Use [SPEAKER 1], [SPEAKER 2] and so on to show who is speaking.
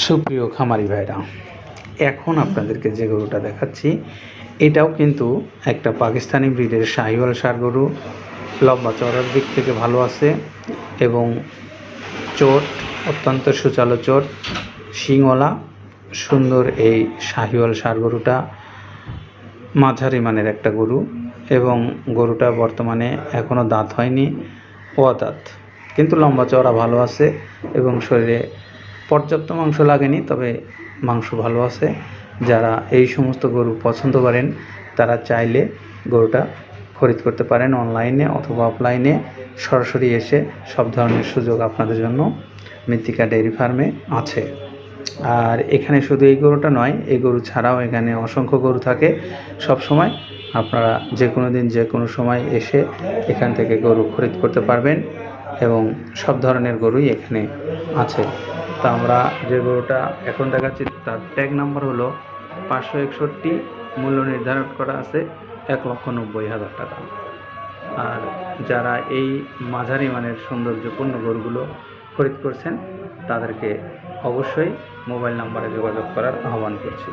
[SPEAKER 1] সুপ্রিয় খামারি ভাইরা, এখন আপনাদেরকে যে গরুটা দেখাচ্ছি এটাও কিন্তু একটা পাকিস্তানি ব্রিডের শাহিওয়াল ষাঁড় গরু। লম্বা চওড়ার দিক থেকে ভালো আছে এবং চোট অত্যন্ত সুচালো চোট, শিংওয়ালা সুন্দর। এই শাহিওয়াল ষাঁড় গরুটা মাঝারি মানের একটা গরু এবং গরুটা বর্তমানে এখনও দাঁত হয়নি, দাঁত, কিন্তু লম্বা চওড়া ভালো আছে এবং শরীরে পর্যাপ্ত মাংস লাগেনি, তবে মাংস ভালো আছে। যারা এই সমস্ত গরু পছন্দ করেন তারা চাইলে গরুটা খরিদ করতে পারেন অনলাইনে অথবা অফলাইনে। সরাসরি এসে সব ধরনের সুযোগ আপনাদের জন্য মৃত্তিকা ডেয়ারি ফার্মে আছে। আর এখানে শুধু এই গরুটা নয়, এই গরু ছাড়াও এখানে অসংখ্য গরু থাকে সব সময়। আপনারা যে কোনো দিন যে কোনো সময় এসে এখান থেকে গরু খরিদ করতে পারবেন এবং সব ধরনের গরুই এখানে আছে। তা আমরা যে গরুটা এখন দেখাচ্ছি তার ট্যাগ নাম্বার হলো 561, মূল্য নির্ধারণ করা আছে 1,90,000 টাকা। আর যারা এই মাঝারি মানের সৌন্দর্যপূর্ণ গরুগুলো খরিদ করছেন তাদেরকে অবশ্যই মোবাইল নাম্বারে যোগাযোগ করার আহ্বান করছি।